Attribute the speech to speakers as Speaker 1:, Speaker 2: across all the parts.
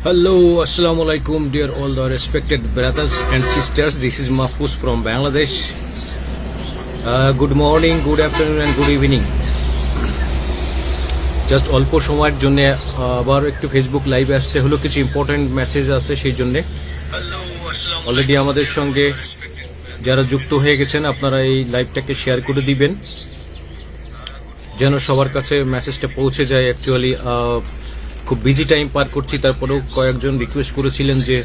Speaker 1: Hello, Assalamu alaikum, dear all the respected brothers and sisters. This is Mahfuz from Bangladesh. Good morning, good afternoon, and good evening. Just অল্প সময়ের জন্য আবার একটু Facebook লাইভে আসতে হলো, কিছু ইম্পর্টেন্ট মেসেজ আছে সেই জন্য। অলরেডি আমাদের সঙ্গে যারা যুক্ত হয়ে গেছেন আপনারা এই লাইভটাকে শেয়ার করে দিবেন যেন সবার কাছে মেসেজটা পৌঁছে যায়। অ্যাকচুয়ালি খুব বিজি টাইম পার করছি, তারপরেও কয়েকজন রিকোয়েস্ট করেছিলেন যে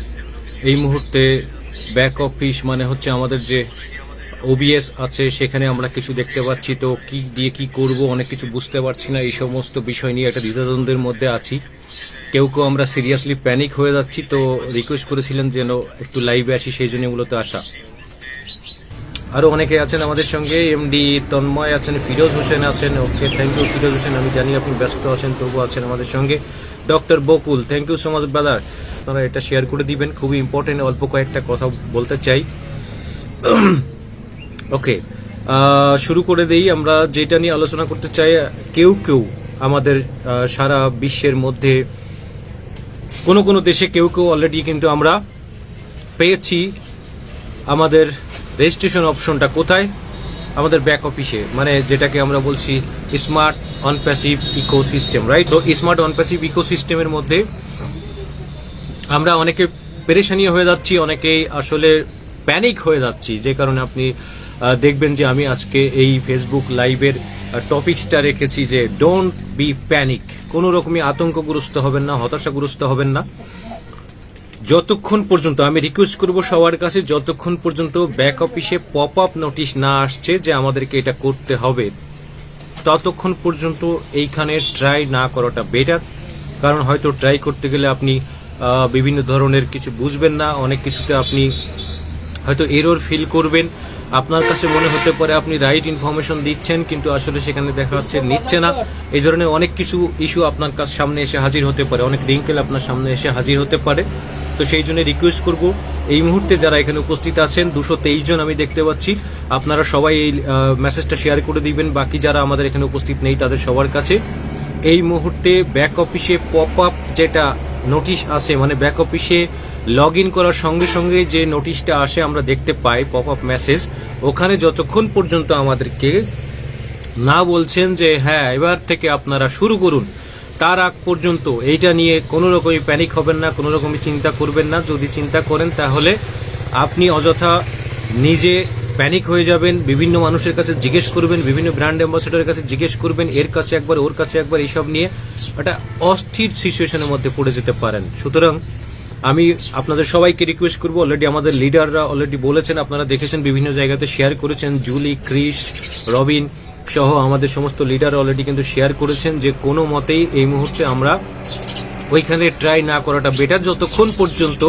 Speaker 1: এই মুহূর্তে ব্যাক অফিস মানে হচ্ছে আমাদের যে ওবিএস আছে সেখানে আমরা কিছু দেখতে পাচ্ছি, তো কি দিয়ে কি করব অনেক কিছু বুঝতে পারছি না। এই সমস্ত বিষয় নিয়ে একটা দ্বিধাদ্বন্দ্বের মধ্যে আছি। কেউ কেউ আমরা সিরিয়াসলি প্যানিক হয়ে যাচ্ছি, তো রিকোয়েস্ট করেছিলেন যেন একটু লাইভে আসি, সেই জন্য মূলত আসা। আরও অনেকে আছেন আমাদের সঙ্গে, এমডি তন্ময় আছেন, ফিরোজ হোসেন আছেন। Okay, thank you Firoz Hossain, আমি জানি আপনি ব্যস্ত আছেন, তবু আছেন আমাদের সঙ্গে। Doctor Bakul, thank you so much brother. আপনারা এটা শেয়ার করে দিবেন, খুবই ইম্পর্টেন্ট। অল্প কয়েকটা কথা বলতে চাই। ওকে, শুরু করে দেই। আমরা যেটা নিয়ে আলোচনা করতে চাই, কেউ কেউ আমাদের সারা বিশ্বের মধ্যে কোনো কোনো দেশে কেউ কেউ অলরেডি কিন্তু আমরা পেয়েছি আমাদের রেজিস্ট্রেশন অপশনটা কোথায়, আমাদের ব্যাক অফিসে, মানে যেটাকে আমরা বলছি স্মার্ট অনপ্যাসিভ ইকোসিস্টেম, রাইট? তো স্মার্ট অনপ্যাসিভ ইকোসিস্টেমের মধ্যে আমরা অনেকে পেরেশানি হয়ে যাচ্ছি, অনেকেই আসলে প্যানিক হয়ে যাচ্ছি, যে কারণে আপনি দেখবেন যে আমি আজকে এই ফেসবুক লাইভের টপিকসটা রেখেছি যে ডোন্ট বি প্যানিক। কোনো রকমই আতঙ্কগ্রস্ত হবেন না, হতাশাগ্রস্ত হবেন না। যতক্ষণ পর্যন্ত, আমি রিকোয়েস্ট করব সবার কাছে, যতক্ষণ পর্যন্ত ব্যাক অফিসে পপ আপ নোটিশ না আসছে যে আমাদেরকে এটা করতে হবে, ততক্ষণ পর্যন্ত এইখানে ট্রাই না করাটা বেটার। কারণ হয়তো ট্রাই করতে গেলে আপনি বিভিন্ন ধরনের কিছু বুঝবেন না, অনেক কিছুতে আপনি হয়তো এরর ফিল করবেন। আপনার কাছে মনে হতে পারে আপনি রাইট ইনফরমেশন দিচ্ছেন, কিন্তু আসলে সেখানে দেখা যাচ্ছে নিচ্ছে না। এই ধরনের অনেক কিছু ইস্যু আপনার কাছে সামনে এসে হাজির হতে পারে, অনেক রিঙ্কেল আপনার সামনে এসে হাজির হতে পারে। তো সেই জন্য রিকোয়েস্ট করব, এই মুহূর্তে যারা এখানে উপস্থিত আছেন 223 জন আমি দেখতে পাচ্ছি, আপনারা সবাই এই মেসেজটা শেয়ার করে দিবেন। বাকি যারা আমাদের এখানে উপস্থিত নেই তাদের সবার কাছে এই মুহূর্তে ব্যাক অফিসে পপ আপ যেটা নোটিশ আসে, মানে ব্যাক অফিসে লগ ইন করার সঙ্গে সঙ্গে যে নোটিশটা আসে আমরা দেখতে পাই পপ আপ মেসেজ, ওখানে যতক্ষণ পর্যন্ত আমাদেরকে না বলছেন যে হ্যাঁ এবার থেকে আপনারা শুরু করুন, তার আগ পর্যন্ত এইটা নিয়ে কোনো রকমই প্যানিক হবেন না, কোনো রকমই চিন্তা করবেন না। যদি চিন্তা করেন তাহলে আপনি অযথা নিজে প্যানিক হয়ে যাবেন। বিভিন্ন মানুষের কাছে জিজ্ঞেস করবেন, বিভিন্ন ব্র্যান্ড অ্যাম্বাসেডারের কাছে জিজ্ঞেস করবেন, এর কাছে একবার ওর কাছে একবার, এইসব নিয়ে একটা অস্থির সিচুয়েশনের মধ্যে পড়ে যেতে পারেন। সুতরাং আমি আপনাদের সবাইকে রিকোয়েস্ট করবো, অলরেডি আমাদের লিডাররা অলরেডি বলেছেন, আপনারা দেখেছেন বিভিন্ন জায়গাতে শেয়ার করেছেন, জুলি, ক্রিস, রবিন সহ আমাদের সমস্ত লিডার অলরেডি কিন্তু শেয়ার করেছেন যে কোনো মতেই এই মুহূর্তে আমরা ওইখানে ট্রাই না করাটা বেটার, যতক্ষণ পর্যন্ত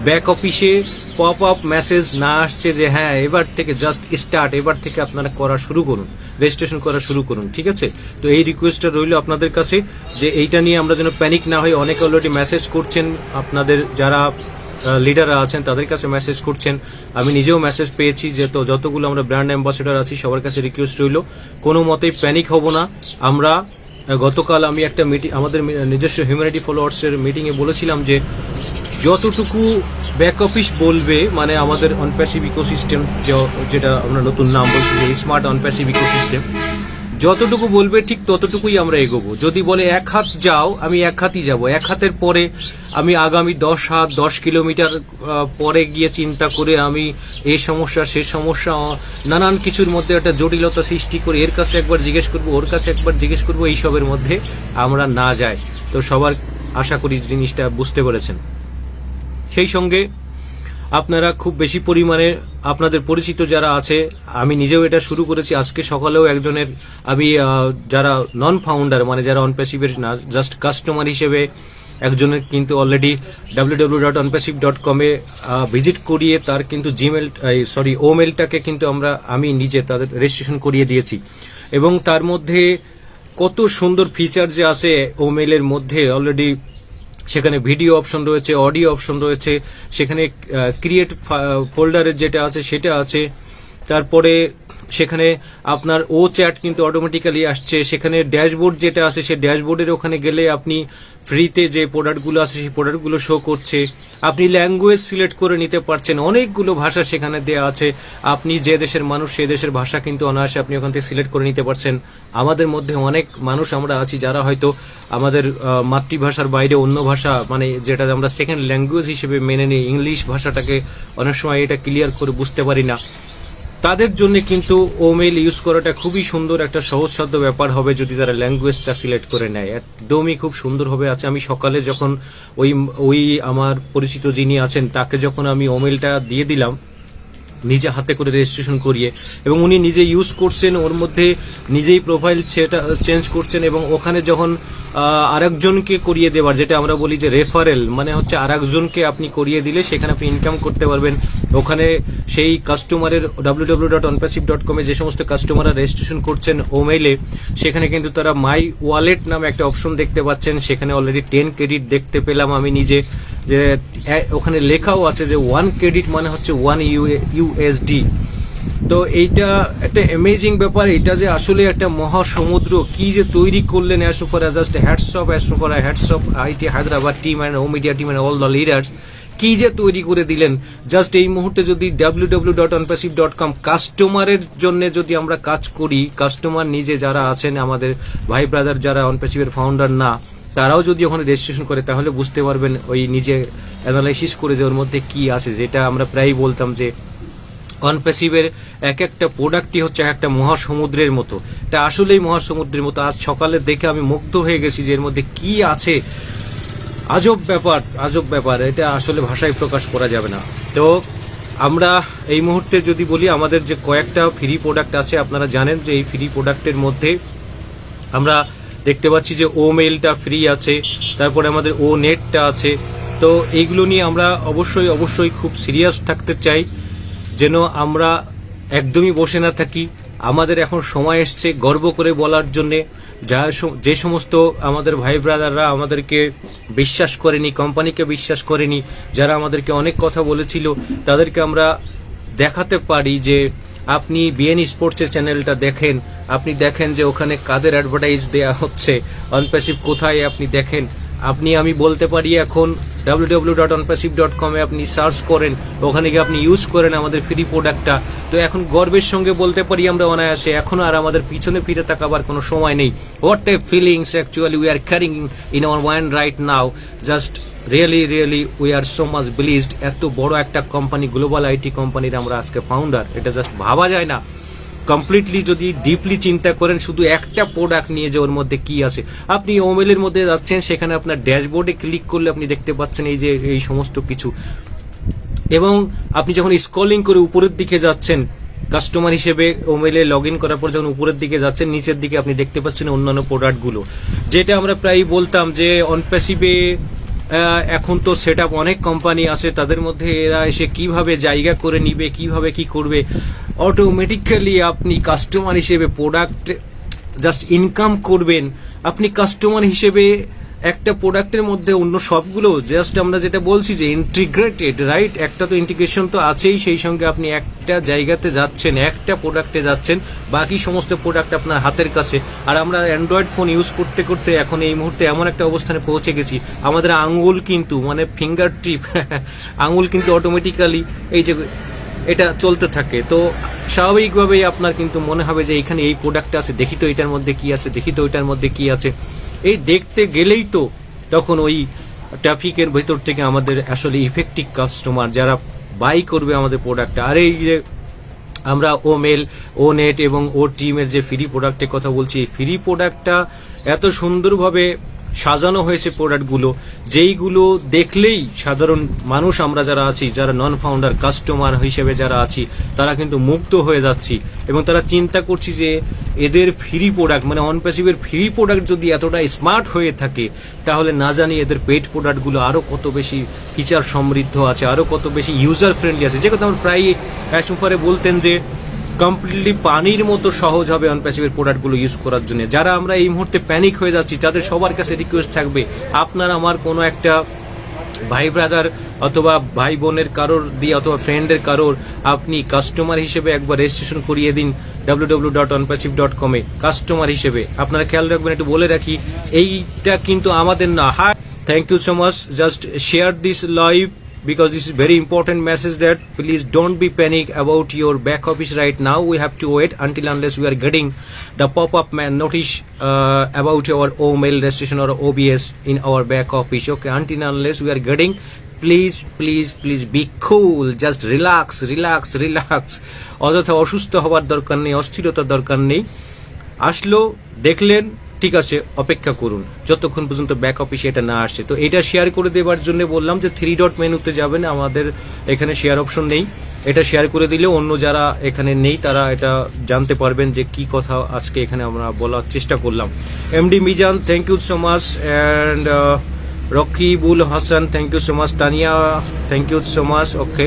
Speaker 1: ব্যাক অফিসে পপ আপ মেসেজ না আসছে যে হ্যাঁ এবার থেকে জাস্ট স্টার্ট, এবার থেকে আপনারা করা শুরু করুন, রেজিস্ট্রেশন করা শুরু করুন। ঠিক আছে? তো এই রিকোয়েস্টটা রইল আপনাদের কাছে যে এইটা নিয়ে আমরা যেন প্যানিক না হই। অনেকে অলরেডি মেসেজ করছেন, আপনাদের যারা লিডাররা আছেন তাদের কাছে মেসেজ করছেন, আমি নিজেও মেসেজ পেয়েছি। যে তো যতগুলো আমরা ব্র্যান্ড অ্যাম্বাসেডর আছি সবার কাছে রিকোয়েস্ট রইল, কোনো মতেই প্যানিক হব না আমরা। গতকাল আমি একটা মিটিং, আমাদের নিজস্ব হিউম্যানিটি ফলোয়ার্সের মিটিংয়ে বলেছিলাম যে যতটুকু ব্যাক অফিস বলবে, মানে আমাদের অনপ্যাসিভ ইকোসিস্টেম যেটা আমরা নতুন নাম বলছি যে স্মার্ট অনপ্যাসিভ ইকোসিস্টেম, যতটুকু বলবে ঠিক ততটুকুই আমরা এগোবো। যদি বলে এক হাত যাও, আমি এক হাতই যাব। এক হাতের পরে আমি আগামী 10 হাত 10 কিলোমিটার পরে গিয়ে চিন্তা করে আমি এই সমস্যা সে সমস্যা নানান কিছুর মধ্যে একটা জটিলতা সৃষ্টি করে এর কাছে একবার জিজ্ঞেস করবো, ওর কাছে একবার জিজ্ঞেস করবো, এইসবের মধ্যে আমরা না যাই। তো সবার আশা করি জিনিসটা বুঝতে পেরেছেন। সেই সঙ্গে আপনারা খুব বেশি পরিমাণে আপনাদের পরিচিত যারা আছে, আমি নিজেও এটা শুরু করেছি আজকে সকালেও একজনের, আমি যারা নন ফাউন্ডার মানে যারা অনপ্যাসিভের না জাস্ট কাস্টমার হিসেবে একজনের কিন্তু অলরেডি www.onpassive.com এ ভিজিট করিয়ে তার কিন্তু ওমেলটাকে কিন্তু আমি নিজে তাদের রেজিস্ট্রেশন করিয়ে দিয়েছি। এবং তার মধ্যে কত সুন্দর ফিচার যে আছে ওমেলের মধ্যে, অলরেডি সেখানে ভিডিও অপশন রয়েছে, অডিও অপশন রয়েছে, সেখানে ক্রিয়েট ফোল্ডারের যেটা আছে সেটা আছে, তারপরে সেখানে আপনার ও চ্যাট কিন্তু অটোমেটিক্যালি আসছে। সেখানে ড্যাশবোর্ড যেটা আছে সেই ড্যাশবোর্ডের ওখানে গেলে আপনি ফ্রিতে যে প্রোডাক্টগুলো আছে সেই প্রোডাক্টগুলো শো করছে। আপনি ল্যাঙ্গুয়েজ সিলেক্ট করে নিতে পারছেন, অনেকগুলো ভাষা সেখানে দেওয়া আছে। আপনি যে দেশের মানুষ সেই দেশের ভাষা কিন্তু অনায়াসে আপনি ওখান থেকে সিলেক্ট করে নিতে পারছেন। আমাদের মধ্যে অনেক মানুষ আমরা আছি যারা হয়তো আমাদের মাতৃভাষার বাইরে অন্য ভাষা, মানে যেটা আমরা সেকেন্ড ল্যাঙ্গুয়েজ হিসেবে মেনে নিই, ইংলিশ ভাষাটাকে অনেক সময় এটা ক্লিয়ার করে বুঝতে পারি না। তাদের জন্য কিন্তু ওমেল ইউজ করাটা খুবই সুন্দর একটা সহজসাধ্য ব্যাপার হবে যদি তারা ল্যাঙ্গুয়েজটা সিলেক্ট করে নেয়। একদমই খুব সুন্দরভাবে আছে। আমি সকালে যখন ওই আমার পরিচিত যিনি আছেন তাকে যখন আমি ওমেলটা দিয়ে দিলাম নিজে হাতে করে রেজিস্ট্রেশন করিয়ে, এবং উনি নিজে ইউজ করছেন, ওর মধ্যে নিজেই প্রোফাইল সেটা চেঞ্জ করছেন, এবং ওখানে যখন আরেকজনকে করিয়ে দেওয়ার, যেটা আমরা বলি যে রেফারেল, মানে হচ্ছে আরেকজনকে আপনি করিয়ে দিলে সেখানে আপনি ইনকাম করতে পারবেন। ওখানে সেই কাস্টমারের www.onpassive.com যে সমস্ত কাস্টমাররা রেজিস্ট্রেশন করছেন ওমেইলে, সেখানে কিন্তু তারা মাই ওয়ালেট নামে একটা অপশন দেখতে পাচ্ছেন। সেখানে অলরেডি 10 ক্রেডিট দেখতে পেলাম আমি নিজে, যে ওখানে লেখাও আছে যে 1 ক্রেডিট মানে হচ্ছে 1 ইউএসডি। তো এইটা একটা অ্যামেজিং ব্যাপার। এটা যে আসলে একটা মহাসমুদ্র কি যে তৈরি করলেন অ্যাসোফারা, just hats off IT Hyderabad team and ও media team and all the leaders, কি যে তৈরি করে দিলেন। জাস্ট এই মুহূর্তে যদি www.onpassive.com কাস্টমারের জন্য যদি আমরা কাজ করি, কাস্টমার নিজে যারা আছেন আমাদের ভাই ব্রাদার যারা অনপ্যাসিভের ফাউন্ডার না, তারাও যদি ওখানে রেজিস্ট্রেশন করে তাহলে বুঝতে পারবেন ওই নিজে অ্যানালাইসিস করে যে ওর মধ্যে কি আছে। যেটা আমরা প্রায়ই বলতাম যে অনপ্যাসিভের এক একটা প্রোডাক্টই হচ্ছে একটা মহাসমুদ্রের মতো। এটা আসলেই মহাসমুদ্রের মতো। আজ সকালে দেখে আমি মুগ্ধ হয়ে গেছি যে এর মধ্যে কি আছে। আজব ব্যাপার, এটা আসলে ভাষায় প্রকাশ করা যাবে না। তো আমরা এই মুহূর্তে যদি বলি আমাদের যে কয়েকটা ফ্রি প্রোডাক্ট আছে, আপনারা জানেন যে এই ফ্রি প্রোডাক্টের মধ্যে আমরা দেখতে পাচ্ছি যে ও মেইলটা ফ্রি আছে, তারপরে আমাদের ও নেটটা আছে। তো এইগুলো নিয়ে আমরা অবশ্যই খুব সিরিয়াস থাকতে চাই, যেন আমরা একদমই বসে না থাকি। আমাদের এখন সময় এসছে গর্ব করে বলার জন্যে, যে সমস্ত আমাদের ভাই ব্রাদাররা আমাদেরকে বিশ্বাস করেনি, কোম্পানিকে বিশ্বাস করেনি, যারা আমাদেরকে অনেক কথা বলেছিল, তাদেরকে আমরা দেখাতে পারি যে আপনি বিএন স্পোর্টসের চ্যানেলটা দেখেন, আপনি দেখেন যে ওখানে কাদের অ্যাডভার্টাইজ দেওয়া হচ্ছে, অনপ্যাসিভ কোথায় আপনি দেখেন। আমি বলতে পারি এখন www.onpassive.com আপনি সার্চ করেন, ওখানে গিয়ে আপনি ইউজ করেন আমাদের ফ্রি প্রোডাক্টটা। তো এখন গর্বের সঙ্গে বলতে পারি আমরা অনায়াসে, এখন আর আমাদের পিছনে ফিরে তাকাবার কোনো সময় নেই। What type feelings actually we are carrying in our mind right now. Just really we are so much blessed. এত বড় একটা কোম্পানি, গ্লোবাল আইটি কোম্পানির আমরা আজকে ফাউন্ডার, এটা জাস্ট ভাবা যায় না। কমপ্লিটলি যদি ডিপলি চিন্তা করেন শুধু একটা প্রোডাক্ট নিয়ে যে ওর মধ্যে কি আছে, আপনি ওমেলের মধ্যে যাচ্ছেন, সেখানে আপনার ড্যাশবোর্ডে ক্লিক করলে আপনি দেখতে পাচ্ছেন এই সমস্ত কিছু। এবং আপনি যখন স্ক্রলিং করে উপরের দিকে যাচ্ছেন কাস্টমার হিসেবে ওমেলে লগ ইন করার পর যখন উপরের দিকে যাচ্ছেন, নিচের দিকে আপনি দেখতে পাচ্ছেন অন্যান্য প্রোডাক্টগুলো, যেটা আমরা প্রায় বলতাম যে অনপ্যাসিভে এখন তো সেট আপ অনেক কোম্পানি আছে, তাদের মধ্যে এরা এসে কিভাবে জায়গা করে নিবে, কিভাবে কি করবে। অটোমেটিক্যালি আপনি কাস্টমার হিসেবে প্রোডাক্ট জাস্ট ইনকাম করবেন। আপনি কাস্টমার হিসেবে একটা প্রোডাক্টের মধ্যে অন্য সবগুলো জাস্ট আমরা যেটা বলছি যে ইন্টিগ্রেটেড, রাইট? একটা তো ইন্টিগ্রেশন তো আছেই, সেই সঙ্গে আপনি একটা জায়গাতে যাচ্ছেন, একটা প্রোডাক্টে যাচ্ছেন, বাকি সমস্ত প্রোডাক্ট আপনার হাতের কাছে। আর আমরা অ্যান্ড্রয়েড ফোন ইউজ করতে করতে এখন এই মুহূর্তে এমন একটা অবস্থানে পৌঁছে গেছি, আমাদের আঙ্গুল কিন্তু মানে ফিঙ্গার টিপ আঙ্গুল কিন্তু অটোমেটিক্যালি এই যে এটা চলতে থাকে। তো স্বাভাবিকভাবেই আপনার কিন্তু মনে হবে যে এইখানে এই প্রোডাক্টটা আছে, দেখি তো এটার মধ্যে কি আছে, দেখি তো এটার মধ্যে কি আছে। এই দেখতে গেলেই তো তখন ওই ট্রাফিকের ভেতর থেকে আমাদের আসলে ইফেক্টিভ কাস্টমার যারা বাই করবে আমাদের প্রোডাক্টটা। আর এই যে আমরা ও মেল, ও নেট এবং ও টিমের যে ফ্রি প্রোডাক্টের কথা বলছি, এই ফ্রি প্রোডাক্টটা এত সুন্দরভাবে সাজানো হয়েছে প্রোডাক্টগুলো, যেইগুলো দেখলেই সাধারণ মানুষ আমরা যারা আছি, যারা নন ফাউন্ডার কাস্টমার হিসেবে যারা আছি, তারা কিন্তু মুগ্ধ হয়ে যাচ্ছি। এবং তারা চিন্তা করছি যে এদের ফ্রি প্রোডাক্ট মানে অনপ্যাসিভের ফ্রি প্রোডাক্ট যদি এতটা স্মার্ট হয়ে থাকে, তাহলে না জানি এদের পেড প্রোডাক্টগুলো আরও কত বেশি ফিচার সমৃদ্ধ আছে, আরও কত বেশি ইউজার ফ্রেন্ডলি আছে। যে কথা আমরা প্রায় অ্যাসুফারে বলতেন যে কমপ্লিটলি পানির মতো সহজ হবে অনপ্যাসিভের প্রোডাক্টগুলো ইউজ করার জন্য। যারা আমরা এই মুহূর্তে প্যানিক হয়ে যাচ্ছি, তাদের সবার কাছে রিকোয়েস্ট থাকবে, আপনার আমার কোনো একটা ভাই ব্রাদার অথবা ভাই বোনের কারোর দিয়ে অথবা ফ্রেন্ডের কারোর আপনি কাস্টমার হিসেবে একবার রেজিস্ট্রেশন করিয়ে দিন www.onpassive.com এ কাস্টমার হিসেবে। আপনারা খেয়াল রাখবেন, একটু বলে রাখি, এইটা কিন্তু আমাদের না। হ্যাঁ, thank you so much, just share this live because this is very important message that please don't be panic about your back office right now. We have to wait until unless we are getting the pop-up notice about our mail registration or OBS in our back office. Okay, until unless we are getting, please be cool, just relax. অযথা অসুস্থ হওয়ার দরকার নেই, অস্থিরতার দরকার নেই। আসলো, দেখলেন, ঠিক আছে, অপেক্ষা করুন যতক্ষণ পর্যন্ত ব্যাক অফিসে এটা না আসছে। তো এটা শেয়ার করে দেওয়ার জন্য বললাম যে 3 ডট মেনুতে যাবেন, আমাদের এখানে শেয়ার অপশন নেই। এটা শেয়ার করে দিলে অন্য যারা এখানে নেই তারা এটা জানতে পারবেন যে কি কথা আজকে এখানে আমরা বলার চেষ্টা করলাম। MD Mizan, thank you so much, and Rakibul Hasan, thank you so much, Tania, thank you so much. Okay,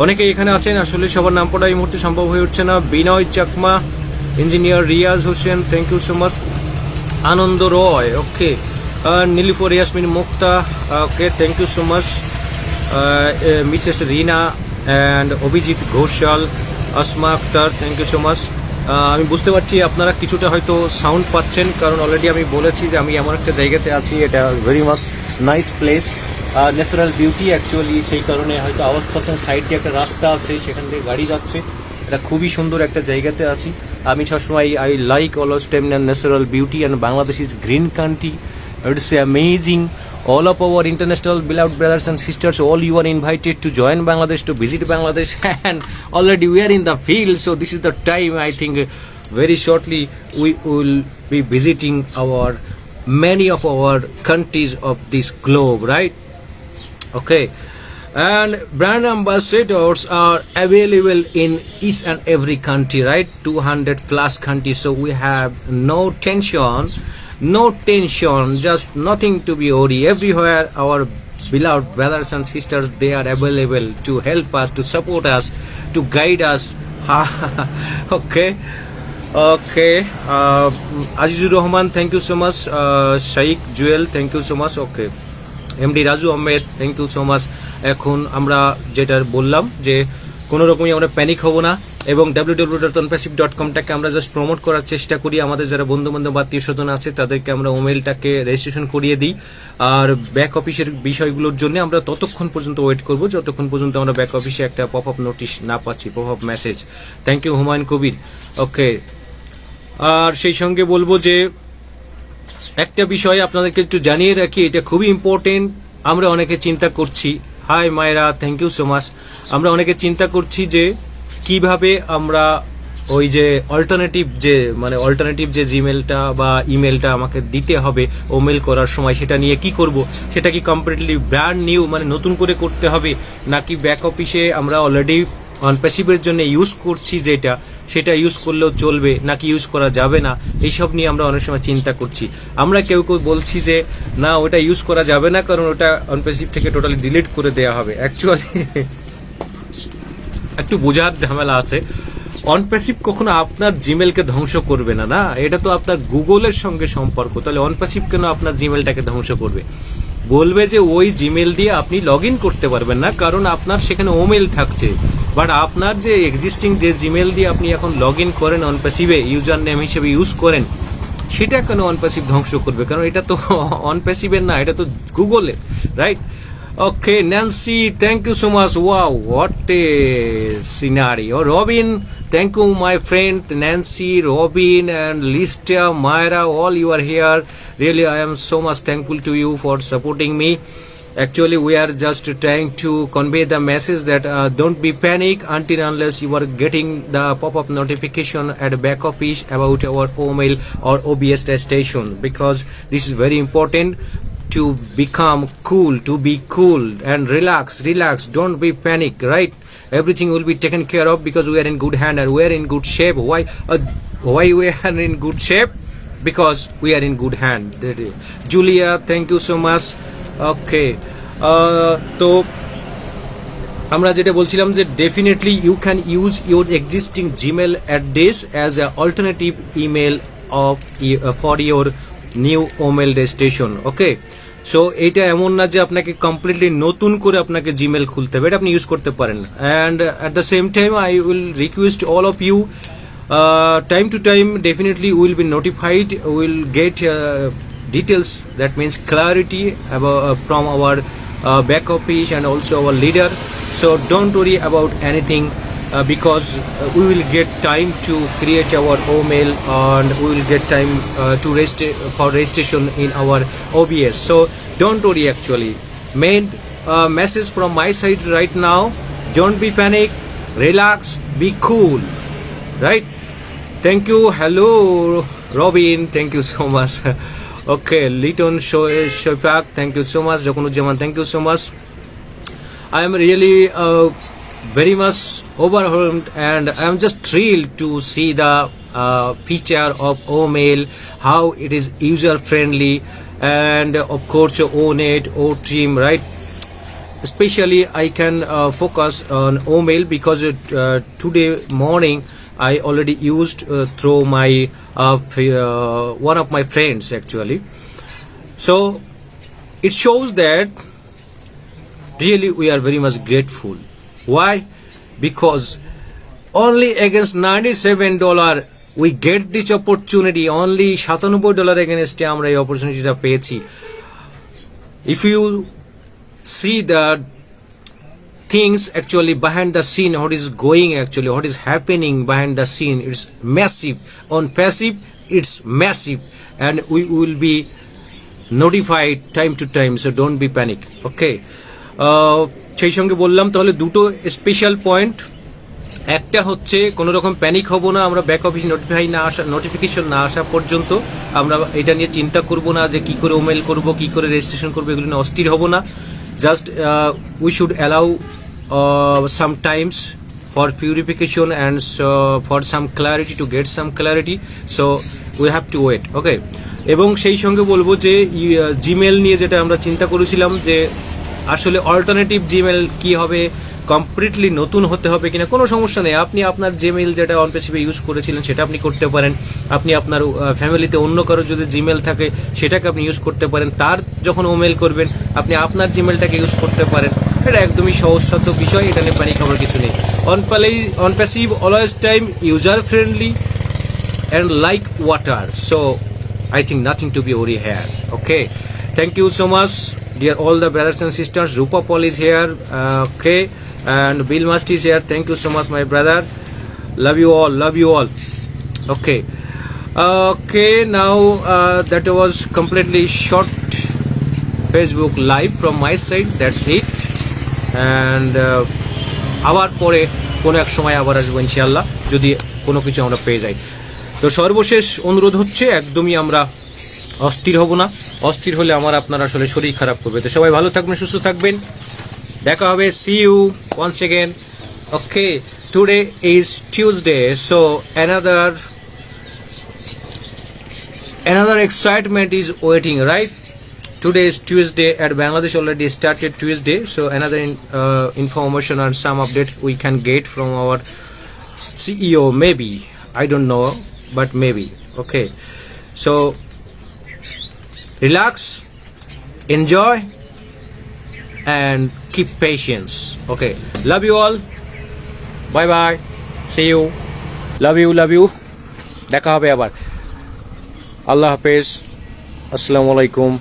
Speaker 1: অনেকে এখানে আছেন, আসলে সবার নাম পড়া এই মুহূর্তে সম্ভব হয়ে উঠছে না। Binoy Chakma, engineer Riaz Hossain, thank you so much. Anand Roy, okay, Nilifar Yasmin Mukta, okay, thank you so much. Mrs Rina and Abhijit Ghoshal, Asma Akter, thank you so much. আমি বুঝতে পারছি আপনারা কিছুটা হয়তো সাউন্ড পাচ্ছেন, কারণ অলরেডি আমি বলেছি যে আমি এমন একটা জায়গাতে আছি, এটা very much nice place, natural beauty actually, সেই কারণে হয়তো আওয়াজ পাচ্ছেন। সাইড দিয়ে একটা রাস্তা আছে, সেখান থেকে গাড়ি যাচ্ছে, এটা খুবই সুন্দর একটা জায়গাতে আছি আমি। সবসময় I like always time natural beauty and Bangladesh is green country, it's amazing. All of our international beloved brothers and sisters, all you are invited to join Bangladesh, to visit Bangladesh, and already we are in the field, so this is the time. I think very shortly we will be visiting many of our countries of this globe, right? Okay, and brand ambassadors are available in each and every country, right? 200 plus countries, so we have no tension, just nothing to be worried. Everywhere our beloved brothers and sisters, they are available to help us, to support us, to guide us. Okay, Azizur Rahman, thank you so much. Shaikh Jewel, thank you so much. Okay, MD Raju Ahmed, thank you so much. এখন আমরা যেটা বললাম যে কোনো রকমই আমরা panic হব না, এবং www.onpassive.com-টাকে আমরা জাস্ট প্রমোট করার চেষ্টা করি। আমাদের যারা বন্ধু বান্ধব আত্মীয় স্বজন আছে তাদেরকে আমরা ওমেলটাকে রেজিস্ট্রেশন করিয়ে দিই, আর ব্যাক অফিসের বিষয়গুলোর জন্য আমরা ততক্ষণ পর্যন্ত ওয়েট করব যতক্ষণ পর্যন্ত আমরা ব্যাক অফিসে একটা পপ আপ নোটিশ না পাচ্ছি, pop up message. Thank you Humayun Kabir. Okay, আর সেই সঙ্গে বলবো যে একটা বিষয় আপনাদেরকে একটু জানিয়ে রাখি, এটা খুবই ইম্পর্টেন্ট। আমরা অনেকে চিন্তা করছি, হাই মায়েরা, থ্যাংক ইউ সো মাচ। আমরা অনেকে চিন্তা করছি যে কিভাবে আমরা ওই যে অল্টারনেটিভ যে জিমেলটা বা ইমেলটা আমাকে দিতে হবে ও মেল করার সময়, সেটা নিয়ে কি করব, সেটা কি কমপ্লিটলি ব্র্যান্ড নিউ মানে নতুন করে করতে হবে, নাকি ব্যাক অফিসে আমরা অলরেডি অনপ্যাসিভের জন্য ইউজ করছি যেটা, সেটা ইউজ করলেও চলবে নাকি ইউজ করা যাবে না, এইসব নিয়ে আমরা অনেক সময় চিন্তা করছি। আমরা কেউ বলছি যে না, ওটা ইউজ করা যাবে না, কারণ ওটা অনপ্যাসিভ থেকে টোটালি ডিলিট করে দেওয়া হবে। অ্যাকচুয়ালি একটু বোঝার ঝামেলা আছে। অনপ্যাসিভ কখনো আপনার জিমেলকে ধ্বংস করবে না, এটা তো আপনার গুগলের সঙ্গে সম্পর্ক। তাহলে অনপ্যাসিভ কেন আপনার জিমেলটাকে ধ্বংস করবে? বলবে যে ওই জিমেল দিয়ে আপনি লগ ইন করতে পারবেন না, কারণ আপনার সেখানে ওমেল থাকছে। বাট আপনার যে এক্সিস্টিং যে জিমেল দিয়ে আপনি এখন লগ ইন করেন অনপ্যাসিভে, ইউজার নেম হিসেবে ইউজ করেন, সেটা কেন অনপ্যাসিভ ধ্বংস করবে? কারণ এটা তো অনপ্যাসিভের না, এটা তো গুগলের, right? Okay, Nancy, thank you so much. Wow, what a scenario. Robin, thank you, my friend Nancy, Robin, and Lista, Myra, all you are here. Really, I am so much thankful to you for supporting me. Actually, we are just trying to convey the message that don't be panic until unless you are getting the pop-up notification at the back office about our email or OBS station, because this is very important. To become cool, to be cool and relax, don't be panic, right? Everything will be taken care of because we are in good hand and we are in good shape. Why we are in good shape? Because we are in good hand. Julia, thank you so much. Okay, তো আমরা যেটা বলছিলাম যে definitely you can use your existing Gmail address as a alternative email of for your new omail registration. Okay, so এটা এমন না যে আপনাকে কমপ্লিটলি নতুন করে আপনাকে জিমেল খুলতে হবে, এটা আপনি ইউজ করতে পারেন। And at the same time I will request all of you, time to time definitely we will be notified, we will get details, that means clarity about, from our back office and also our leader. So don't worry about anything, because we will get time to create our OMail, and we will get time to for registration in our OBS. So don't worry, actually main message from my side right now, don't be panic, relax, be cool, right? Thank you. Hello Robin, thank you so much. Okay, Liton Shopak, thank you so much. Jakunujaman, thank you so much. I am really very much overwhelmed, and I am just thrilled to see the feature of OMail, how it is user friendly, and of course ONet, OTeam, right? Especially I can focus on OMail because today morning I already used through my one of my friends actually. So it shows that really we are very much grateful. Why? Because only against $97 we get this opportunity, only $97 against আমরা এই অপরচুনিটিটা পেয়েছি। If you see the things actually behind the scene, what is going actually, what is happening behind the scene, it's massive. On passive it's massive, and we will be notified time to time, so don't be panic. Okay, সেই সঙ্গে বললাম তাহলে দুটো special point. একটা হচ্ছে কোনো রকম panic হব না আমরা, ব্যাক অফিস নোটিফিকেশন না আসা পর্যন্ত আমরা এটা নিয়ে চিন্তা করব না যে কি করে ওমেল করব, কি করে রেজিস্ট্রেশন করবো, এগুলো নিয়ে অস্থির হব না। Just we should allow sometimes for purification and for some clarity, to get some clarity, so we have to wait. Okay, এবং সেই সঙ্গে বলবো যে জিমেল নিয়ে যেটা আমরা চিন্তা করেছিলাম যে আসলে অল্টারনেটিভ জিমেল কি হবে, কমপ্লিটলি নতুন হতে হবে কিনা, কোনো সমস্যা নেই। আপনি আপনার জিমেল যেটা অনপ্যাসিভে ইউজ করেছিলেন সেটা আপনি করতে পারেন। আপনি আপনার ফ্যামিলিতে অন্য কারো যদি জিমেল থাকে সেটাকে আপনি ইউজ করতে পারেন। তার যখন ওমেল করবেন আপনি আপনার জিমেলটাকে ইউজ করতে পারেন। এটা একদমই সহজসাধ্য বিষয়, এটা নিয়ে প্যানিক হওয়ার কিছু নেই। OnPassive always time user friendly and like water, so I think nothing to be worried here. Okay, thank you so much dear all the brothers and sisters. Rupa Paul is here, okay, and Bill Must is here. Thank you so much my brother, love you all, love you all. Okay, okay, now that was completely short Facebook live from my side, that's it. And আবার পরে কোনো এক সময় আবার আসবো ইনশাআল্লাহ, যদি কোনো কিছু আমরা পেয়ে যাই। তো সর্বশেষ অনুরোধ হচ্ছে একদমই আমরা অস্থির হব না, অস্থির হলে আমার আপনার আসলে শরীর খারাপ করবে। তো সবাই ভালো থাকবেন, সুস্থ থাকবেন, দেখা হবে, see you once again. Okay, today is Tuesday, so another excitement is waiting, right? Today is Tuesday, at Bangladesh already started Tuesday, so another information and some update we can get from our CEO, maybe, I don't know, but maybe. Okay, so relax, enjoy, and keep patience. Okay, love you all, bye bye, see you, love you, দেখা হবে আবার, আল্লাহ হাফেজ, আসসালামু আলাইকুম।